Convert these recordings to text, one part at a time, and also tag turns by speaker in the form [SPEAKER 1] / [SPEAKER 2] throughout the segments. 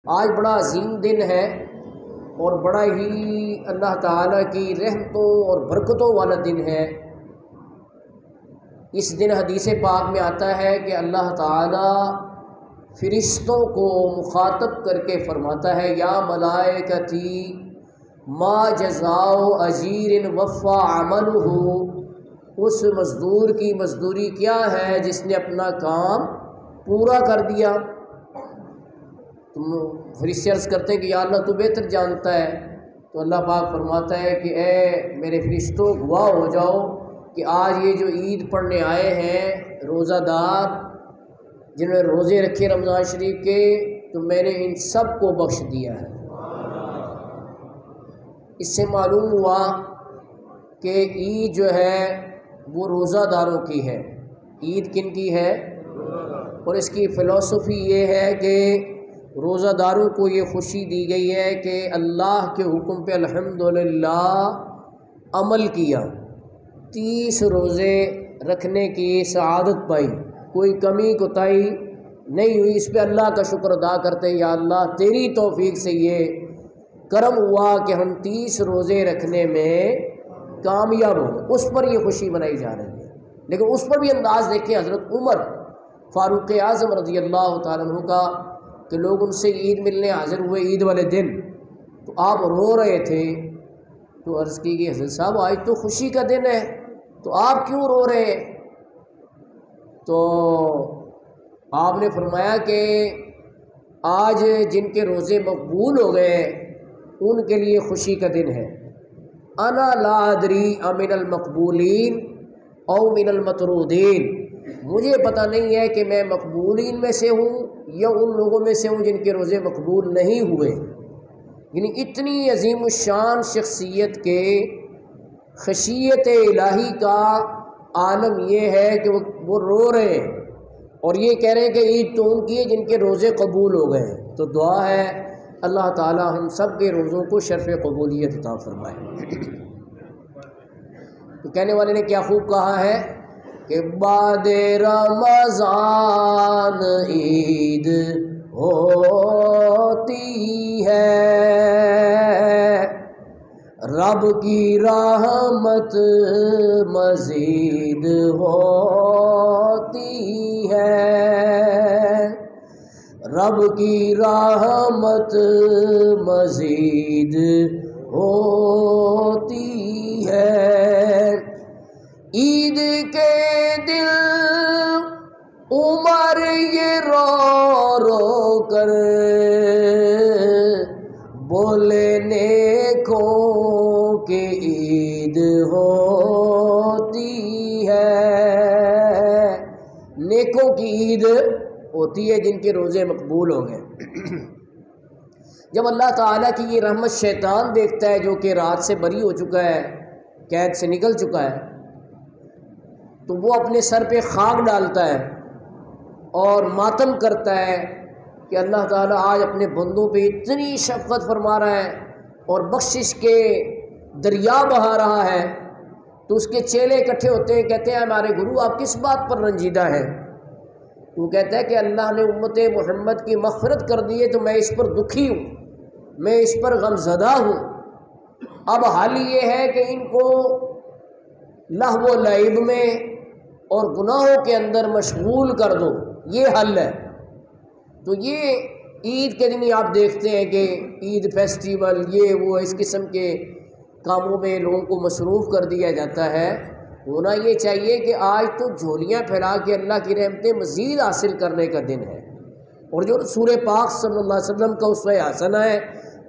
[SPEAKER 1] آج بڑا عظیم دن ہے اور بڑا ہی اللہ تعالیٰ کی رحمتوں اور برکتوں والا دن ہے۔ اس دن حدیث پاک میں آتا ہے کہ اللہ تعالیٰ فرشتوں کو مخاطب کر کے فرماتا ہے یا ملائکتی ما جزاء اجیر وفا عملہ، اس مزدور کی مزدوری کیا ہے جس نے اپنا کام پورا کر دیا۔ فرشتے عرض کرتے ہیں کہ یا اللہ تو بہتر جانتا ہے، تو اللہ پاک فرماتا ہے کہ اے میرے فرشتوں گواہ ہو جاؤ کہ آج یہ جو عید پڑھنے آئے ہیں روزہ دار جنہوں نے روزے رکھے رمضان شریف کے، تو میں نے ان سب کو بخش دیا ہے۔ اس سے معلوم ہوا کہ عید جو ہے وہ روزہ داروں کی ہے۔ عید کن کی ہے؟ اور اس کی فلسفی یہ ہے کہ روزہ داروں کو یہ خوشی دی گئی ہے کہ اللہ کے حکم پہ الحمدللہ عمل کیا، 30 روزے رکھنے کی سعادت پائی، کوئی کمی کوتاہی نہیں ہوئی۔ اس پہ اللہ کا شکر ادا کرتے یا اللہ تیری توفیق سے یہ کرم ہوا کہ ہم 30 روزے رکھنے میں کامیاب ہو گئے۔ اس پر یہ خوشی منائی جا رہی ہے۔ لیکن اس پر بھی انداز دیکھیں حضرت عمر فاروق اعظم رضی اللہ تعالیٰ عنہ کا، کہ لوگ ان سے عید ملنے حاضر ہوئے عید والے دن، تو آپ رو رہے تھے، تو عرض کی کہ حضرت صاحب آج تو خوشی کا دن ہے، تو آپ کیوں رو رہے ہیں؟ تو آپ نے فرمایا کہ آج جن کے روزے مقبول ہو گئے ان کے لیے خوشی کا دن ہے۔ انا لا ادری امن المقبولین او من المطرودین، مجھے پتہ نہیں ہے کہ میں مقبولین میں سے ہوں یا ان لوگوں میں سے ہوں جن کے روزے مقبول نہیں ہوئے۔ یعنی اتنی عظیم الشان شخصیت کے خشیت الہی کا عالم یہ ہے کہ وہ رو رہے ہیں اور یہ کہہ رہے ہیں کہ عید تو ان کی ہے جن کے روزے قبول ہو گئے ہیں۔ تو دعا ہے اللہ تعالی ہم سب کے روزوں کو شرف قبولیت عطا فرمائے۔ تو کہنے والے نے کیا خوب کہا ہے کہ بعد رمضان عید ہوتی ہے، رب کی رحمت مزید ہوتی ہے، رب کی رحمت مزید ہوتی ہے۔ عید کے دل عمر یہ رو رو کر بولے نیکوں کی عید ہوتی ہے، نیکوں کی عید ہوتی ہے جن کے روزے مقبول ہو گئے۔ جب اللہ تعالیٰ کی یہ رحمت شیطان دیکھتا ہے جو کہ رات سے بری ہو چکا ہے، قید سے نکل چکا ہے، تو وہ اپنے سر پہ خاک ڈالتا ہے اور ماتم کرتا ہے کہ اللہ تعالیٰ آج اپنے بندوں پہ اتنی شفقت فرما رہا ہے اور بخشش کے دریا بہا رہا ہے۔ تو اس کے چیلے اکٹھے ہوتے ہیں، کہتے ہیں ہمارے گرو آپ کس بات پر رنجیدہ ہیں؟ وہ کہتا ہے کہ اللہ نے امت محمد کی مغفرت کر دی ہے تو میں اس پر دکھی ہوں، میں اس پر غمزدہ ہوں۔ اب حال یہ ہے کہ ان کو لہو و لعب میں اور گناہوں کے اندر مشغول کر دو، یہ حل ہے۔ تو یہ عید کے دن ہی آپ دیکھتے ہیں کہ عید فیسٹیول یہ وہ اس قسم کے کاموں میں لوگوں کو مصروف کر دیا جاتا ہے۔ ہونا یہ چاہیے کہ آج تو جھولیاں پھیلا کے اللہ کی رحمتیں مزید حاصل کرنے کا دن ہے، اور جو رسول پاک صلی اللہ علیہ وسلم کا اسوہ حسنہ ہے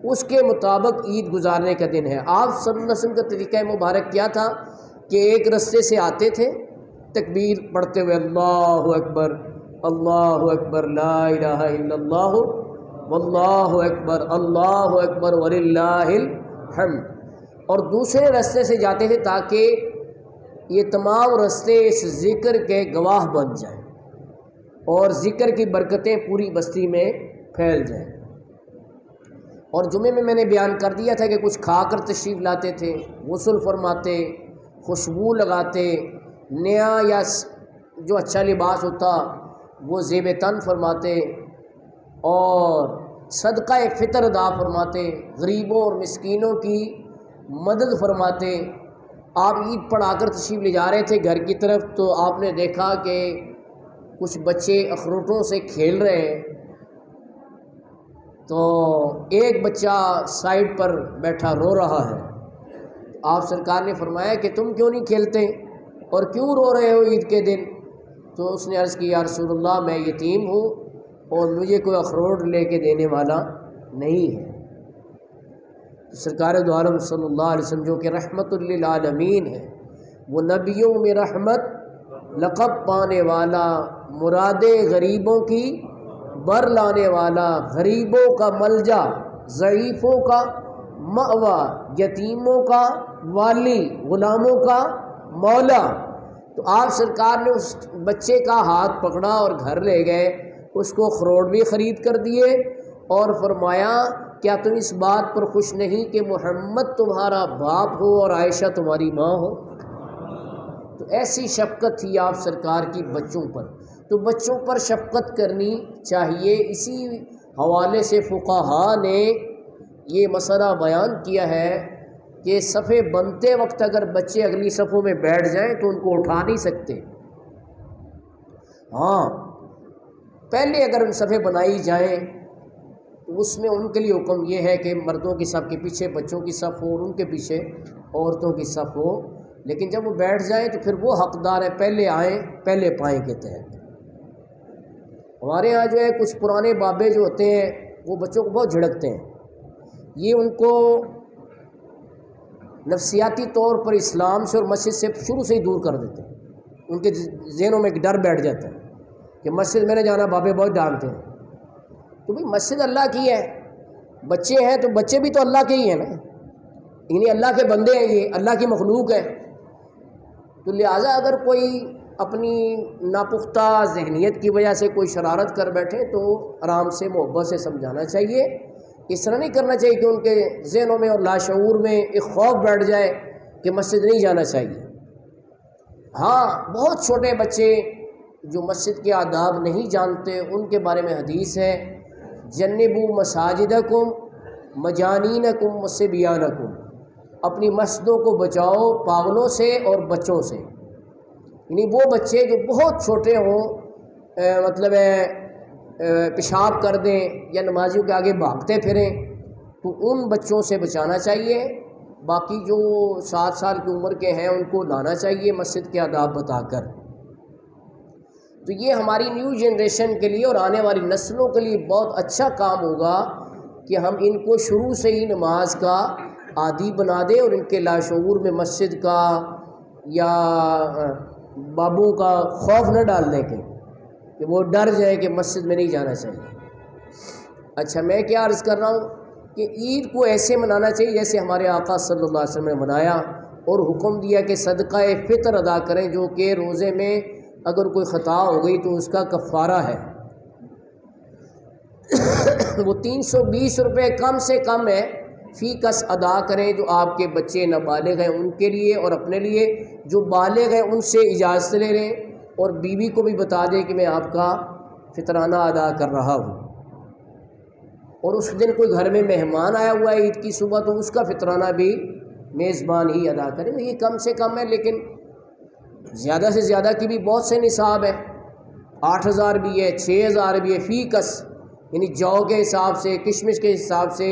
[SPEAKER 1] اس کے مطابق عید گزارنے کا دن ہے۔ آپ صلی اللہ علیہ وسلم کا طریقہ مبارک کیا تھا کہ ایک رستے سے آتے تھے تکبیر پڑھتے ہوئے اللہ اکبر اللہ اکبر لا الہ الا اللہ واللہ اکبر وللہ الحمد، اور دوسرے رستے سے جاتے تھے تاکہ یہ تمام رستے اس ذکر کے گواہ بن جائیں اور ذکر کی برکتیں پوری بستی میں پھیل جائیں۔ اور جمعے میں نے بیان کر دیا تھا کہ کچھ کھا کر تشریف لاتے تھے، غسل فرماتے، خوشبو لگاتے، نیا یا جو اچھا لباس ہوتا وہ زیب تن فرماتے، اور صدقہ فطر ادا فرماتے، غریبوں اور مسکینوں کی مدد فرماتے۔ آپ عید پڑھا کر تشریف لے جا رہے تھے گھر کی طرف، تو آپ نے دیکھا کہ کچھ بچے اخروٹوں سے کھیل رہے ہیں، تو ایک بچہ سائڈ پر بیٹھا رو رہا ہے۔ آپ سرکار نے فرمایا کہ تم کیوں نہیں کھیلتے اور کیوں رو رہے ہو عید کے دن؟ تو اس نے عرض کی یا رسول اللہ میں یتیم ہوں اور مجھے کوئی اخروٹ لے کے دینے والا نہیں ہے۔ تو سرکار دو عالم صلی اللہ علیہ وسلم جو کہ رحمت للعالمین ہے، وہ نبیوں میں رحمت لقب پانے والا، مراد غریبوں کی بر لانے والا، غریبوں کا ملجا، ضعیفوں کا مأویٰ، یتیموں کا والی، غلاموں کا مولا۔ تو آپ سرکار نے اس بچے کا ہاتھ پکڑا اور گھر لے گئے، اس کو اخروٹ بھی خرید کر دیے اور فرمایا کیا تم اس بات پر خوش نہیں کہ محمد تمہارا باپ ہو اور عائشہ تمہاری ماں ہو؟ تو ایسی شفقت تھی آپ سرکار کی بچوں پر۔ تو بچوں پر شفقت کرنی چاہیے۔ اسی حوالے سے فقہاء نے یہ مسئلہ بیان کیا ہے کہ صفیں بنتے وقت اگر بچے اگلی صفوں میں بیٹھ جائیں تو ان کو اٹھا نہیں سکتے۔ ہاں، پہلے اگر ان صفیں بنائی جائیں تو اس میں ان کے لیے حکم یہ ہے کہ مردوں کی صف کے پیچھے بچوں کی صف ہو اور ان کے پیچھے عورتوں کی صف ہو، لیکن جب وہ بیٹھ جائیں تو پھر وہ حقدار ہیں پہلے آئیں پہلے پائیں کے تحت۔ ہمارے ہاں جو ہے کچھ پرانے بابے جو ہوتے ہیں وہ بچوں کو بہت جھڑکتے ہیں، یہ ان کو نفسیاتی طور پر اسلام سے اور مسجد سے شروع سے ہی دور کر دیتے ہیں۔ ان کے ذہنوں میں ایک ڈر بیٹھ جاتا ہے کہ مسجد میں نے جانا، بابے بہت ڈانٹتے ہیں۔ تو بھئی مسجد اللہ کی ہے، بچے ہیں تو بچے بھی تو اللہ کے ہی ہیں نا، یعنی اللہ کے بندے ہیں، یہ اللہ کی مخلوق ہے۔ تو لہٰذا اگر کوئی اپنی ناپختہ ذہنیت کی وجہ سے کوئی شرارت کر بیٹھے تو آرام سے محبت سے سمجھانا چاہیے۔ اس طرح نہیں کرنا چاہیے کہ ان کے ذہنوں میں اور لاشعور میں ایک خوف بیٹھ جائے کہ مسجد نہیں جانا چاہیے۔ ہاں، بہت چھوٹے بچے جو مسجد کے آداب نہیں جانتے ان کے بارے میں حدیث ہے جنبوا مساجدکم مجانینکم وصبیانکم، اپنی مسجدوں کو بچاؤ پاگلوں سے اور بچوں سے، یعنی وہ بچے جو بہت چھوٹے ہوں، مطلب پیشاب کر دیں یا نمازیوں کے آگے بھاگتے پھریں، تو ان بچوں سے بچانا چاہیے۔ باقی جو 7 سال کی عمر کے ہیں ان کو لانا چاہیے مسجد کے آداب بتا کر۔ تو یہ ہماری نیو جنریشن کے لیے اور آنے والی نسلوں کے لیے بہت اچھا کام ہوگا کہ ہم ان کو شروع سے ہی نماز کا عادی بنا دیں اور ان کے لاشعور میں مسجد کا یا بابوں کا خوف نہ ڈال دیں کہ وہ ڈر جائے کہ مسجد میں نہیں جانا چاہیے۔ اچھا، میں کیا عرض کر رہا ہوں کہ عید کو ایسے منانا چاہیے جیسے ہمارے آقا صلی اللہ علیہ وسلم نے منایا، اور حکم دیا کہ صدقہ فطر ادا کریں، جو کہ روزے میں اگر کوئی خطا ہو گئی تو اس کا کفارہ ہے۔ وہ 320 روپے کم سے کم ہے، فی کس ادا کریں، جو آپ کے بچے نابالغ ہیں ان کے لیے اور اپنے لیے، جو بالغ ہیں ان سے اجازت لے لیں اور بیوی کو بھی بتا دیں کہ میں آپ کا فطرانہ ادا کر رہا ہوں۔ اور اس دن کوئی گھر میں مہمان آیا ہوا ہے عید کی صبح تو اس کا فطرانہ بھی میزبان ہی ادا کرے۔ یہ کم سے کم ہے، لیکن زیادہ سے زیادہ کی بھی بہت سے نصاب ہے، 8000 بھی ہے، 6000 بھی ہے، فی کس یعنی جو کے حساب سے، کشمش کے حساب سے،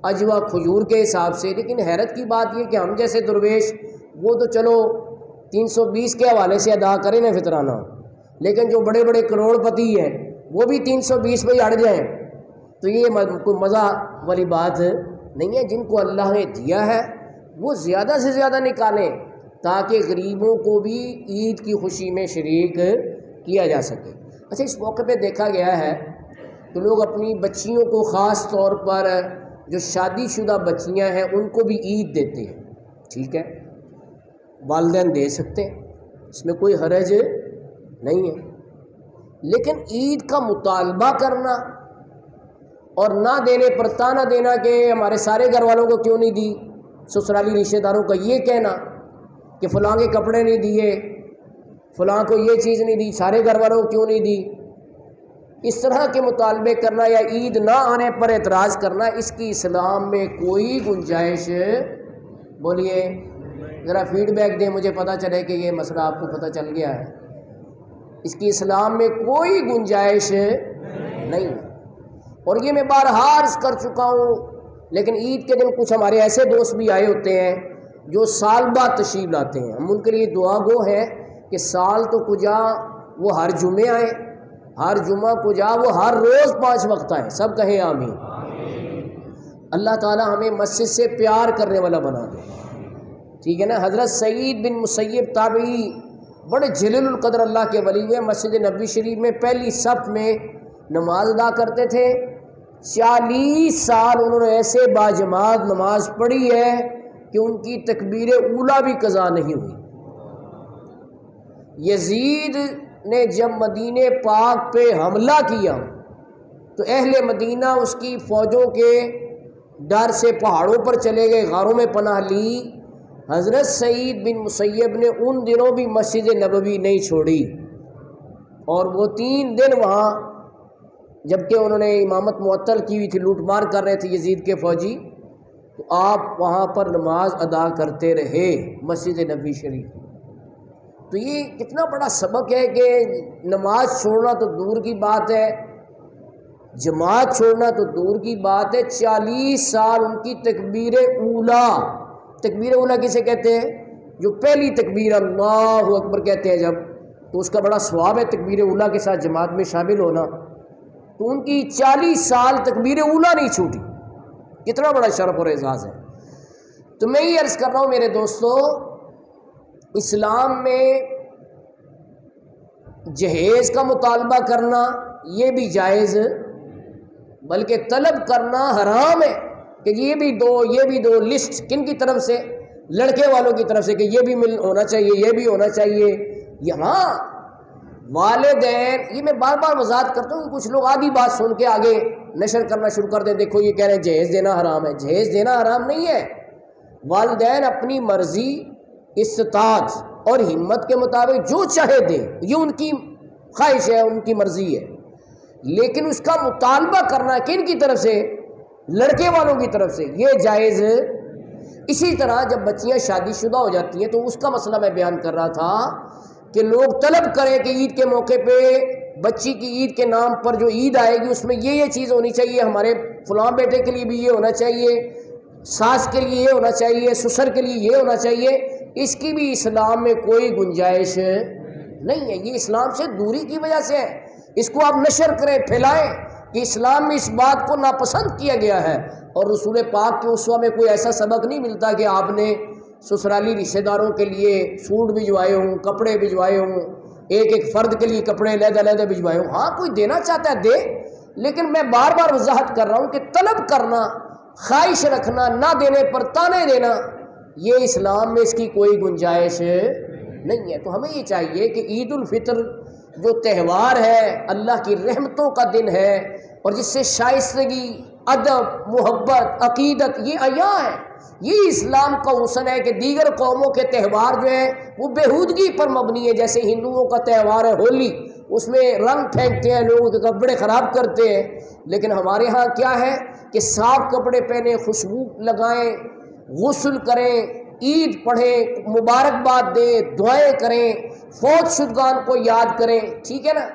[SPEAKER 1] اجوا کھجور کے حساب سے۔ لیکن حیرت کی بات یہ کہ ہم جیسے درویش وہ تو چلو 320 کے حوالے سے ادا کریں نا فطرانہ، لیکن جو بڑے بڑے کروڑ پتی ہیں وہ بھی 320 پہ ہی اڑ جائیں، تو یہ کوئی مزہ والی بات نہیں ہے۔ جن کو اللہ نے دیا ہے وہ زیادہ سے زیادہ نکالیں تاکہ غریبوں کو بھی عید کی خوشی میں شریک کیا جا سکے۔ اچھا، اس موقع پہ دیکھا گیا ہے کہ لوگ اپنی بچیوں کو، خاص طور پر جو شادی شدہ بچیاں ہیں ان کو بھی عید دیتے ہیں۔ ٹھیک ہے، والدین دے سکتے ہیں، اس میں کوئی حرج نہیں ہے، لیکن عید کا مطالبہ کرنا اور نہ دینے پر تانا دینا کہ ہمارے سارے گھر والوں کو کیوں نہیں دی، سسرالی رشتہ داروں کا یہ کہنا کہ فلاں کے کپڑے نہیں دیے، فلاں کو یہ چیز نہیں دی، سارے گھر والوں کو کیوں نہیں دی، اس طرح کے مطالبے کرنا یا عید نہ آنے پر اعتراض کرنا، اس کی اسلام میں کوئی گنجائش، بولیے ذرا فیڈ بیک دیں، مجھے پتہ چلے کہ یہ مسئلہ آپ کو پتہ چل گیا ہے۔ اس کی اسلام میں کوئی گنجائش نہیں، اور یہ میں بارہا عرض کر چکا ہوں۔ لیکن عید کے دن کچھ ہمارے ایسے دوست بھی آئے ہوتے ہیں جو سال بعد تشریف لاتے ہیں، ہم ان کے لیے دعا گو ہیں کہ سال تو کجا وہ ہر جمعے آئیں، ہر جمعہ کجا وہ ہر روز 5 وقت آئیں، سب کہیں آمین۔ اللہ تعالی ہمیں مسجد سے پیار کرنے والا بنا دے، ٹھیک ہے نا۔ حضرت سعید بن مسیب تابعی بڑے جلیل القدر اللہ کے ولی ہوئے، مسجد نبوی شریف میں پہلی صف میں نماز ادا کرتے تھے۔ 40 سال انہوں نے ایسے باجماعت نماز پڑھی ہے کہ ان کی تکبیر اولیٰ بھی قضا نہیں ہوئی۔ یزید نے جب مدینہ پاک پہ حملہ کیا تو اہل مدینہ اس کی فوجوں کے ڈر سے پہاڑوں پر چلے گئے، غاروں میں پناہ لی۔ حضرت سعید بن مسیب نے ان دنوں بھی مسجد نبوی نہیں چھوڑی، اور وہ 3 دن وہاں، جبکہ انہوں نے امامت معطل کی ہوئی تھی، لوٹ مار کر رہے تھے یزید کے فوجی، تو آپ وہاں پر نماز ادا کرتے رہے مسجد نبوی شریف۔ تو یہ کتنا بڑا سبق ہے کہ نماز چھوڑنا تو دور کی بات ہے، جماعت چھوڑنا تو دور کی بات ہے، 40 سال ان کی تکبیر اولیٰ، تکبیر اولیٰ کسے کہتے ہیں؟ جو پہلی تکبیر اللہ اکبر کہتے ہیں جب، تو اس کا بڑا ثواب ہے تکبیر اولیٰ کے ساتھ جماعت میں شامل ہونا۔ تو ان کی 40 سال تکبیر اولیٰ نہیں چھوٹی، کتنا بڑا شرف اور اعزاز ہے۔ تو میں یہ عرض کر رہا ہوں میرے دوستو، اسلام میں جہیز کا مطالبہ کرنا یہ بھی جائز، بلکہ طلب کرنا حرام ہے کہ یہ بھی دو لسٹ کن کی طرف سے؟ لڑکے والوں کی طرف سے، کہ یہ بھی ہونا چاہیے، یہ بھی ہونا چاہیے۔ یہاں والدین، یہ میں بار بار وضاحت کرتا ہوں کہ کچھ لوگ آدھی بات سن کے آگے نشر کرنا شروع کر دیں، دیکھو یہ کہہ رہے ہیں جہیز دینا حرام ہے۔ جہیز دینا حرام نہیں ہے، والدین اپنی مرضی، استطاعت اور ہمت کے مطابق جو چاہے دیں، یہ ان کی خواہش ہے، ان کی مرضی ہے، لیکن اس کا مطالبہ کرنا کن کی طرف سے؟ لڑکے والوں کی طرف سے، یہ جائز۔ اسی طرح جب بچیاں شادی شدہ ہو جاتی ہیں تو اس کا مسئلہ میں بیان کر رہا تھا کہ لوگ طلب کریں کہ عید کے موقع پہ بچی کی عید کے نام پر جو عید آئے گی اس میں یہ چیز ہونی چاہیے، ہمارے فلاں بیٹے کے لیے بھی یہ ہونا چاہیے، ساس کے لیے یہ ہونا چاہیے، سسر کے لیے یہ ہونا چاہیے، اس کی بھی اسلام میں کوئی گنجائش نہیں ہے۔ یہ اسلام سے دوری کی وجہ سے ہے۔ اس کو آپ نشر کریں، پھیلائیں کہ اسلام میں اس بات کو ناپسند کیا گیا ہے، اور رسول پاک کے اسوہ میں کوئی ایسا سبق نہیں ملتا کہ آپ نے سسرالی رشتہ داروں کے لیے سوٹ بھجوائے ہوں، کپڑے بھجوائے ہوں، ایک فرد کے لیے کپڑے علیحدہ بھجوائے ہوں۔ ہاں کوئی دینا چاہتا ہے دے، لیکن میں بار بار وضاحت کر رہا ہوں کہ طلب کرنا، خواہش رکھنا، نہ دینے پر تانے دینا، یہ اسلام میں اس کی کوئی گنجائش نہیں ہے۔ تو ہمیں یہ چاہیے کہ عید الفطر جو تہوار ہے، اللہ کی رحمتوں کا دن ہے، اور جس سے شائستگی، ادب، محبت، عقیدت یہ عیاں ہے، یہ اسلام کا حسن ہے کہ دیگر قوموں کے تہوار جو ہیں وہ بےہودگی پر مبنی ہے۔ جیسے ہندوؤں کا تہوار ہے ہولی، اس میں رنگ پھینکتے ہیں، لوگوں کے کپڑے خراب کرتے ہیں، لیکن ہمارے ہاں کیا ہے کہ صاف کپڑے پہنیں، خوشبو لگائیں، غسل کریں، عید پڑھیں، مبارکباد دیں، دعائیں کریں، فوت شدگان کو یاد کریں، ٹھیک ہے نا۔